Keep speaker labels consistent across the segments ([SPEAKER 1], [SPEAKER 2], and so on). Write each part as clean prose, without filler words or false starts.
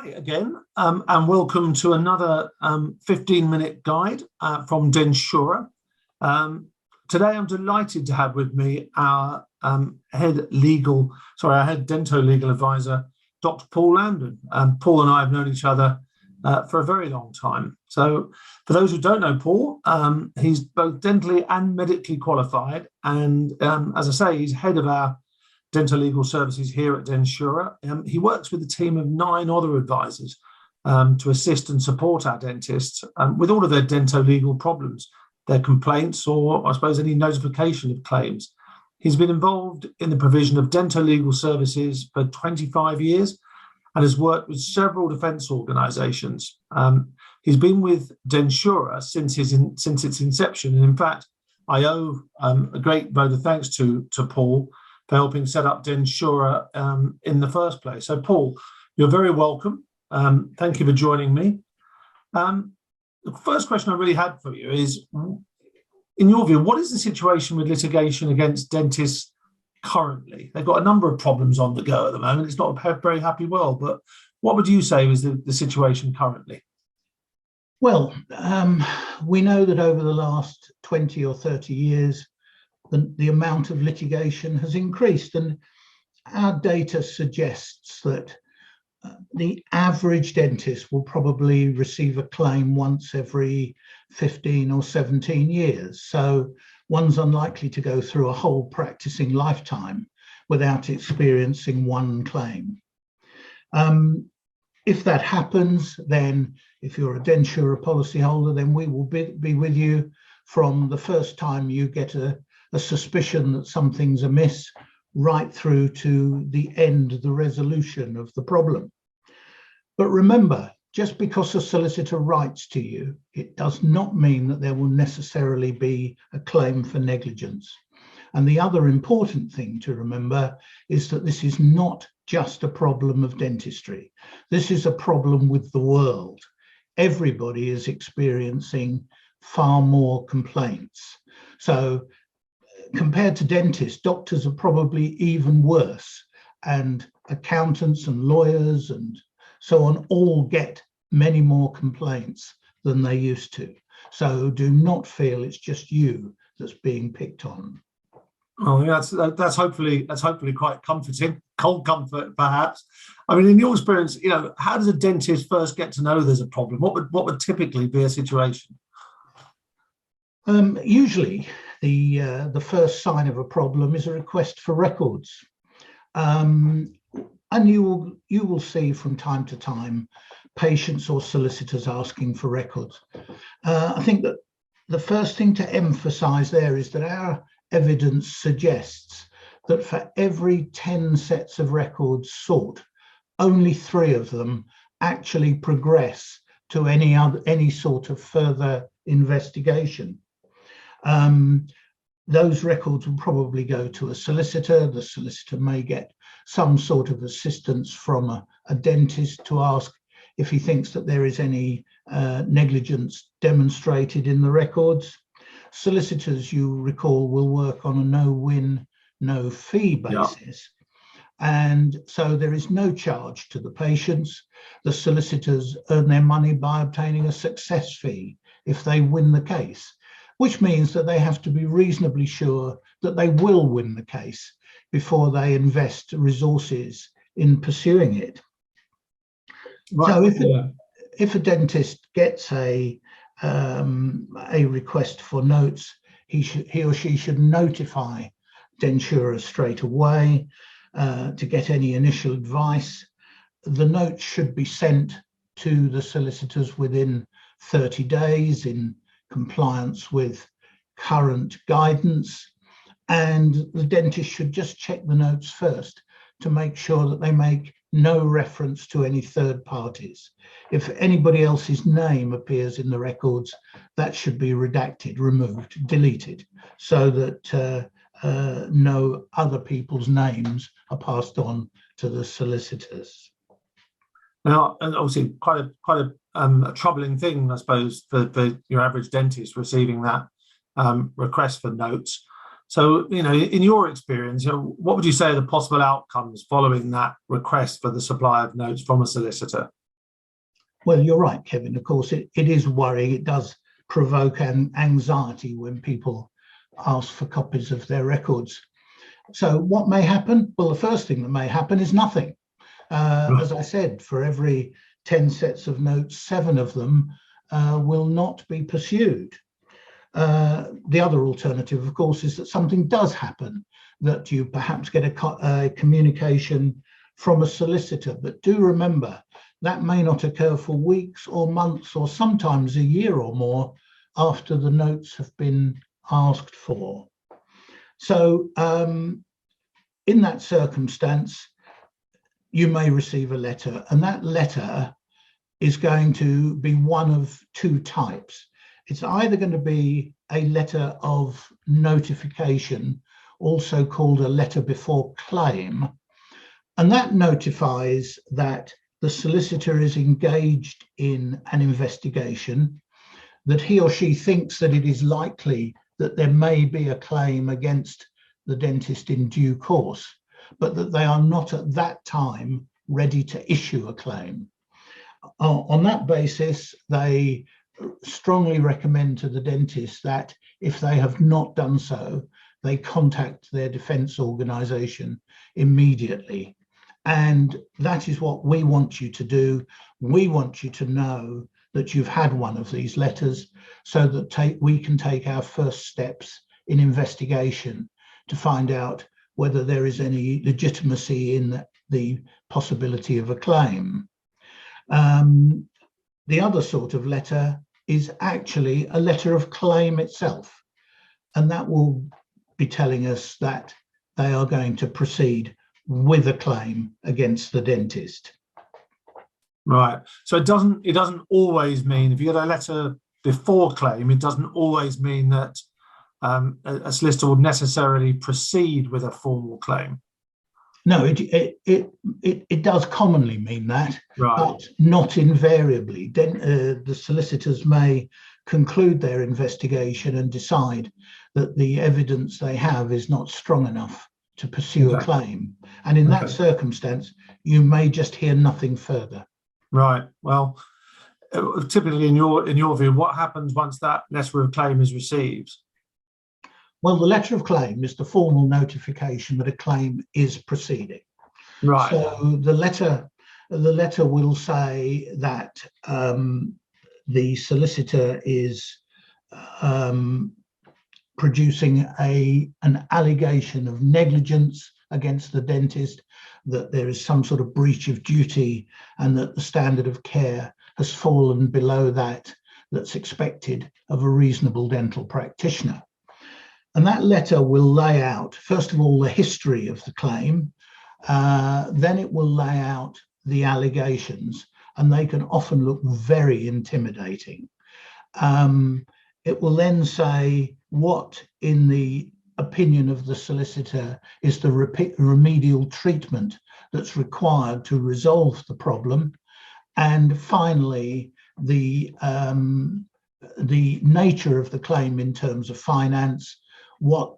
[SPEAKER 1] Hi again, and welcome to another 15-minute guide from Densura. Today I'm delighted to have with me our head dental legal advisor, Dr. Paul Lambden. Paul and I have known each other for a very long time. So for those who don't know Paul, he's both dentally and medically qualified, and as I say, he's head of our dental legal services here at Densura. He works with a team of 9 other advisors to assist and support our dentists with all of their dental legal problems, their complaints, or I suppose any notification of claims. He's been involved in the provision of dental legal services for 25 years and has worked with several defence organisations. He's been with Densura since its inception, and in fact, I owe a great vote of thanks to Paul for helping set up Densura in the first place. So Paul, you're very welcome. Thank you for joining me. The first question I really had for you is, in your view, what is the situation with litigation against dentists currently? They've got a number of problems on the go at the moment. It's not a very happy world, but what would you say is the situation currently?
[SPEAKER 2] Well, we know that over the last 20 or 30 years, the amount of litigation has increased, and our data suggests that the average dentist will probably receive a claim once every 15 or 17 years. So one's unlikely to go through a whole practicing lifetime without experiencing one claim. If that happens, then if you're a Densura policyholder, then we will be with you from the first time you get a suspicion that something's amiss right through to the end, the resolution of the problem. But remember, just because a solicitor writes to you, it does not mean that there will necessarily be a claim for negligence. And the other important thing to remember is that this is not just a problem of dentistry. This is a problem with the world. Everybody is experiencing far more complaints. So compared to dentists, doctors are probably even worse, and accountants and lawyers and so on all get many more complaints than they used to. So do not feel it's just you that's being picked on.
[SPEAKER 1] Oh, that's hopefully quite comforting, cold comfort perhaps. I mean, in your experience, how does a dentist first get to know there's a problem? What would typically be a situation?
[SPEAKER 2] Usually, the first sign of a problem is a request for records, and you will see from time to time patients or solicitors asking for records. I think that the first thing to emphasise there is that our evidence suggests that for every 10 sets of records sought, only 3 of them actually progress to any sort of further investigation. Those records will probably go to a solicitor. The solicitor may get some sort of assistance from a dentist to ask if he thinks that there is any negligence demonstrated in the records. Solicitors, you recall, will work on a no-win, no-fee basis. Yeah. And so there is no charge to the patients. The solicitors earn their money by obtaining a success fee if they win the case, which means that they have to be reasonably sure that they will win the case before they invest resources in pursuing it. Right. So if a dentist gets a request for notes, he or she should notify Densura straight away to get any initial advice. The notes should be sent to the solicitors within 30 days in compliance with current guidance, and the dentist should just check the notes first to make sure that they make no reference to any third parties. If anybody else's name appears in the records, that should be redacted, removed, deleted, so that no other people's names are passed on to the solicitors.
[SPEAKER 1] Now, and obviously quite a troubling thing, I suppose, for your average dentist receiving that request for notes. So, in your experience, what would you say are the possible outcomes following that request for the supply of notes from a solicitor?
[SPEAKER 2] Well, you're right, Kevin. Of course, it is worrying. It does provoke an anxiety when people ask for copies of their records. So what may happen? Well, the first thing that may happen is nothing. As I said, for every 10 sets of notes, 7 of them will not be pursued. The other alternative, of course, is that something does happen, that you perhaps get a communication from a solicitor. But do remember, that may not occur for weeks or months or sometimes a year or more after the notes have been asked for. So in that circumstance, you may receive a letter, and that letter is going to be one of 2 types. It's either going to be a letter of notification, also called a letter before claim, and that notifies that the solicitor is engaged in an investigation, that he or she thinks that it is likely that there may be a claim against the dentist in due course, but that they are not at that time ready to issue a claim. On that basis, they strongly recommend to the dentist that if they have not done so, they contact their defence organisation immediately. And that is what we want you to do. We want you to know that you've had one of these letters, so that we can take our first steps in investigation to find out whether there is any legitimacy in the possibility of a claim. The other sort of letter is actually a letter of claim itself, and that will be telling us that they are going to proceed with a claim against the dentist.
[SPEAKER 1] Right. So it doesn't always mean, if you get a letter before claim, it doesn't always mean that a solicitor would necessarily proceed with a formal claim.
[SPEAKER 2] No, it does commonly mean that,
[SPEAKER 1] right,
[SPEAKER 2] but not invariably. The solicitors may conclude their investigation and decide that the evidence they have is not strong enough to pursue a claim. And in that circumstance, you may just hear nothing further.
[SPEAKER 1] Right. Well, typically in your view, what happens once that letter of claim is received?
[SPEAKER 2] Well, the letter of claim is the formal notification that a claim is proceeding.
[SPEAKER 1] Right.
[SPEAKER 2] So the letter will say that the solicitor is producing an allegation of negligence against the dentist, that there is some sort of breach of duty, and that the standard of care has fallen below that's expected of a reasonable dental practitioner. And that letter will lay out, first of all, the history of the claim. Then it will lay out the allegations, and they can often look very intimidating. It will then say what, in the opinion of the solicitor, is the remedial treatment that's required to resolve the problem. And finally, the nature of the claim in terms of finance, what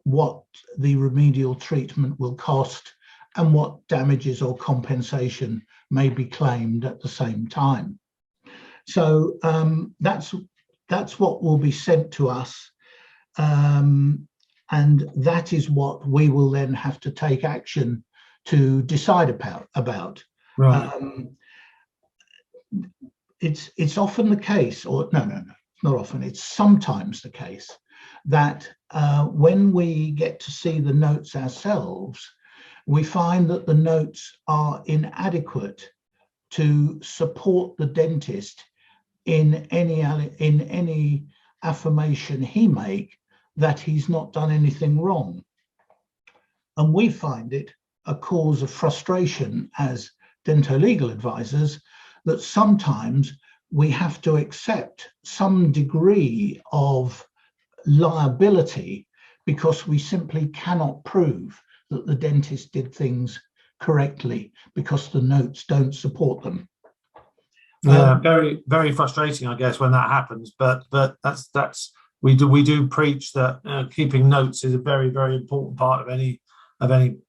[SPEAKER 2] the remedial treatment will cost, and what damages or compensation may be claimed at the same time. So that's what will be sent to us, and that is what we will then have to take action to decide about.
[SPEAKER 1] Right.
[SPEAKER 2] It's often the case, or no, it's not often, it's sometimes the case that when we get to see the notes ourselves, we find that the notes are inadequate to support the dentist in any affirmation he make that he's not done anything wrong. And we find it a cause of frustration as dental-legal advisors that sometimes we have to accept some degree of liability because we simply cannot prove that the dentist did things correctly because the notes don't support them.
[SPEAKER 1] Yeah, very, very frustrating, I guess, when that happens. But that's we do preach that keeping notes is a very, very important part of any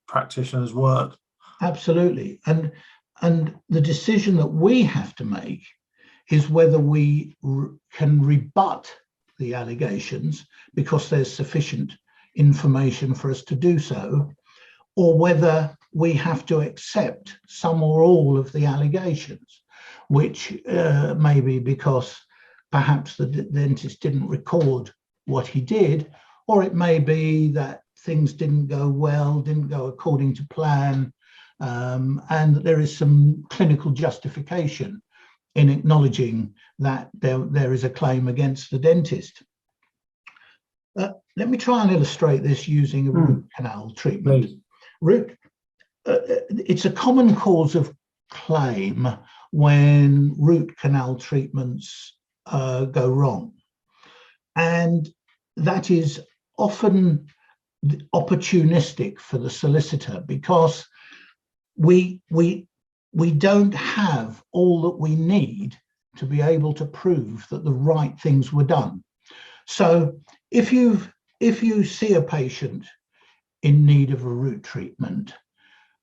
[SPEAKER 1] practitioner's work.
[SPEAKER 2] Absolutely, and the decision that we have to make is whether we can rebut the allegations because there's sufficient information for us to do so, or whether we have to accept some or all of the allegations, which may be because perhaps the dentist didn't record what he did, or it may be that things didn't go well, didn't go according to plan, and there is some clinical justification in acknowledging that there is a claim against the dentist. Let me try and illustrate this using a root canal treatment. It's a common cause of claim when root canal treatments go wrong. And that is often opportunistic for the solicitor because we don't have all that we need to be able to prove that the right things were done. So if you see a patient in need of a root treatment,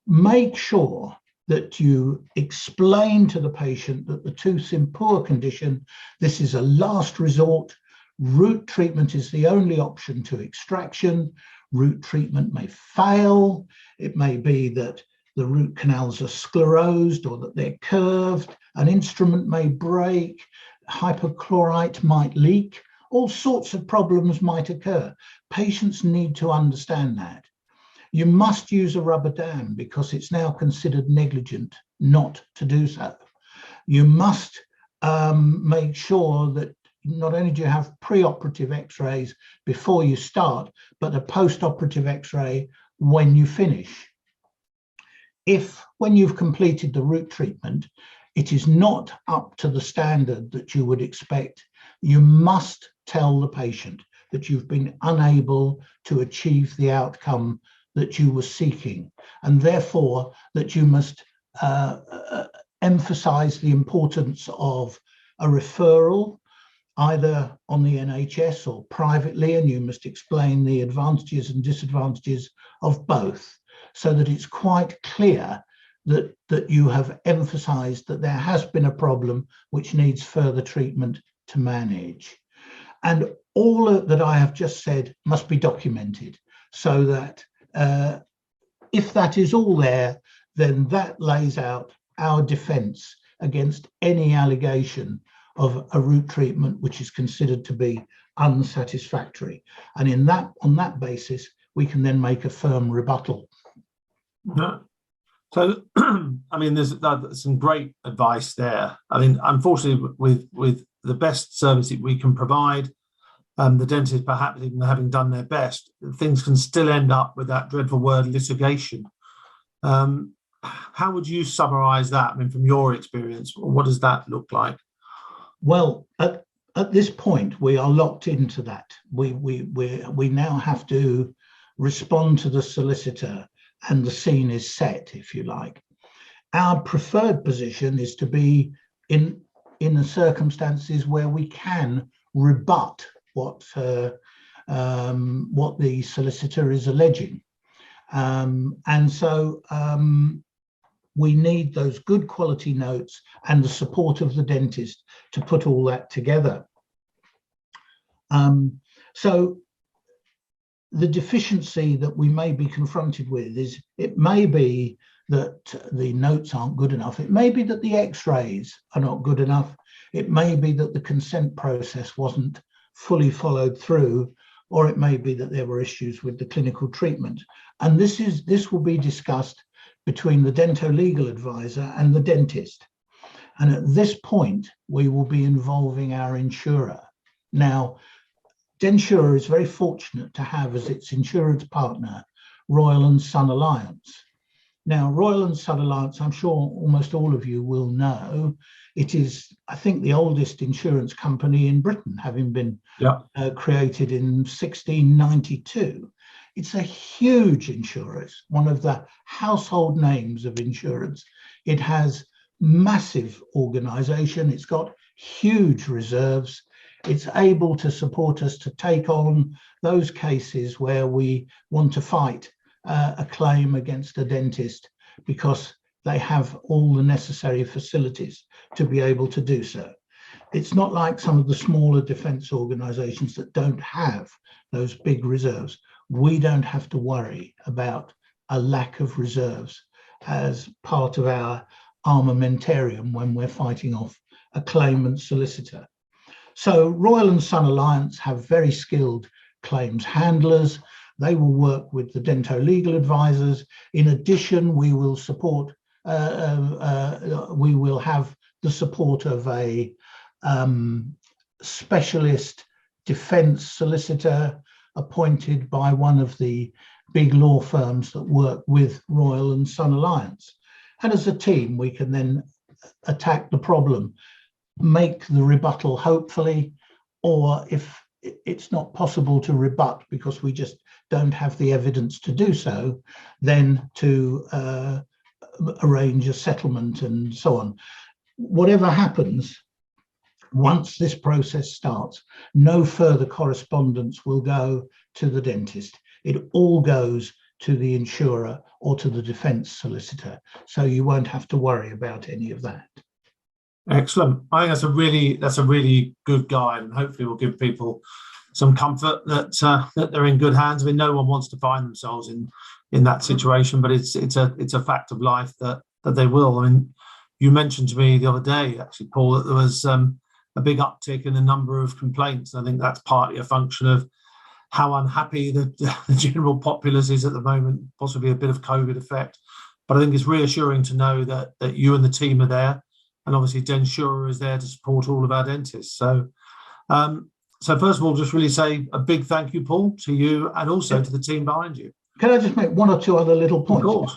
[SPEAKER 2] make sure that you explain to the patient that the tooth's in poor condition. This is a last resort. Root treatment is the only option to extraction. Root treatment may fail. It may be that the root canals are sclerosed or that they're curved. An instrument may break. Hypochlorite might leak. All sorts of problems might occur. Patients need to understand that. You must use a rubber dam because it's now considered negligent not to do so. You must make sure that not only do you have pre-operative x-rays before you start, but a post-operative x-ray when you finish. If, when you've completed the root treatment, it is not up to the standard that you would expect, you must tell the patient that you've been unable to achieve the outcome that you were seeking, and therefore that you must emphasize the importance of a referral either on the NHS or privately, and you must explain the advantages and disadvantages of both, so that it's quite clear that you have emphasized that there has been a problem which needs further treatment to manage. And all that I have just said must be documented, so that if that is all there, then that lays out our defense against any allegation of a root treatment which is considered to be unsatisfactory. And on that basis, we can then make a firm rebuttal.
[SPEAKER 1] Yeah. So, I mean, there's some great advice there. I mean, unfortunately, with the best service that we can provide, the dentist perhaps even having done their best, things can still end up with that dreadful word litigation. How would you summarize that? I mean, from your experience, what does that look like? Well,
[SPEAKER 2] at this point, we are locked into that. We now have to respond to the solicitor, and the scene is set, if you like. Our preferred position is to be in the circumstances where we can rebut what the solicitor is alleging. And so we need those good quality notes and the support of the dentist to put all that together. So the deficiency that we may be confronted with is, it may be that the notes aren't good enough. It may be that the x-rays are not good enough. It may be that the consent process wasn't fully followed through, or it may be that there were issues with the clinical treatment. And this will be discussed between the dental-legal advisor and the dentist. And at this point, we will be involving our insurer. Now, Densura is very fortunate to have as its insurance partner Royal & Son Alliance. Now, Royal & Son Alliance, I'm sure almost all of you will know, it is, I think, the oldest insurance company in Britain, having been created in 1692. It's a huge insurance, one of the household names of insurance. It has massive organization. It's got huge reserves. It's able to support us to take on those cases where we want to fight a claim against a dentist because they have all the necessary facilities to be able to do so. it's not like some of the smaller defence organisations that don't have those big reserves. We don't have to worry about a lack of reserves as part of our armamentarium when we're fighting off a claimant solicitor. So Royal and Son Alliance have very skilled claims handlers. They will work with the Dento legal advisors. In addition, we will support, we will have the support of a specialist defence solicitor appointed by one of the big law firms that work with Royal and Son Alliance. And as a team, we can then attack the problem, make the rebuttal hopefully, or if it's not possible to rebut because we just don't have the evidence to do so, then to arrange a settlement and so on. Whatever happens, once this process starts, no further correspondence will go to the dentist. It all goes to the insurer or to the defence solicitor. So you won't have to worry about any of that.
[SPEAKER 1] Excellent. I think that's a really good guide, and hopefully will give people some comfort that that they're in good hands. I mean, no one wants to find themselves in that situation, but it's a fact of life that they will. I mean, you mentioned to me the other day, actually, Paul, that there was a big uptick in the number of complaints. I think that's partly a function of how unhappy the general populace is at the moment, possibly a bit of COVID effect. But I think it's reassuring to know that you and the team are there, and obviously Densura is there to support all of our dentists. So, so first of all, just really say a big thank you, Paul, to you and also to the team behind you.
[SPEAKER 2] Can I just make one or two other little points?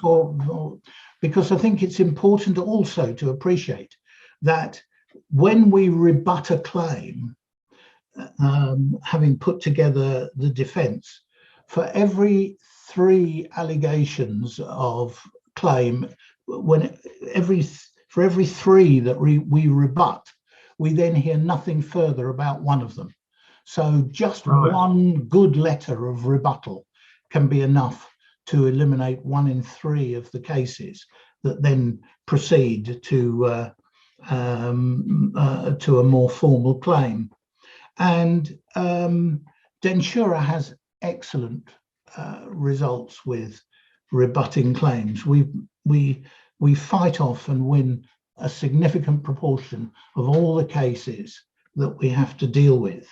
[SPEAKER 2] Because I think it's important also to appreciate that when we rebut a claim, having put together the defence, for every 3 allegations of claim, for every 3 that we rebut, we then hear nothing further about one of them. So just one good letter of rebuttal can be enough to eliminate 1 in 3 of the cases that then proceed to a more formal claim. And Densura has excellent results with rebutting claims. We fight off and win a significant proportion of all the cases that we have to deal with.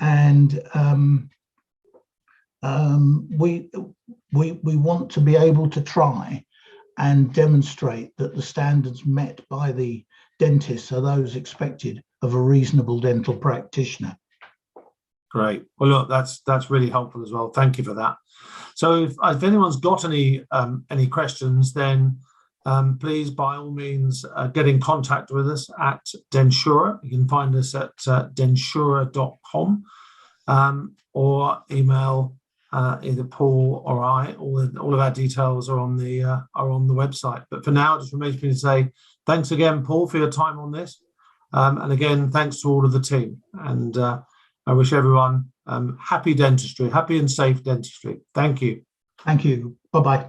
[SPEAKER 2] And we want to be able to try and demonstrate that the standards met by the dentists are those expected of a reasonable dental practitioner.
[SPEAKER 1] Great. Well, look, that's really helpful as well. Thank you for that. So if anyone's got any questions, then please, by all means, get in contact with us at Densura. You can find us at densura.com or email either Paul or I. All of our details are on the website. But for now, it just remains me to say thanks again, Paul, for your time on this. And again, thanks to all of the team. And I wish everyone happy dentistry, happy and safe dentistry. Thank you.
[SPEAKER 2] Thank you. Bye-bye.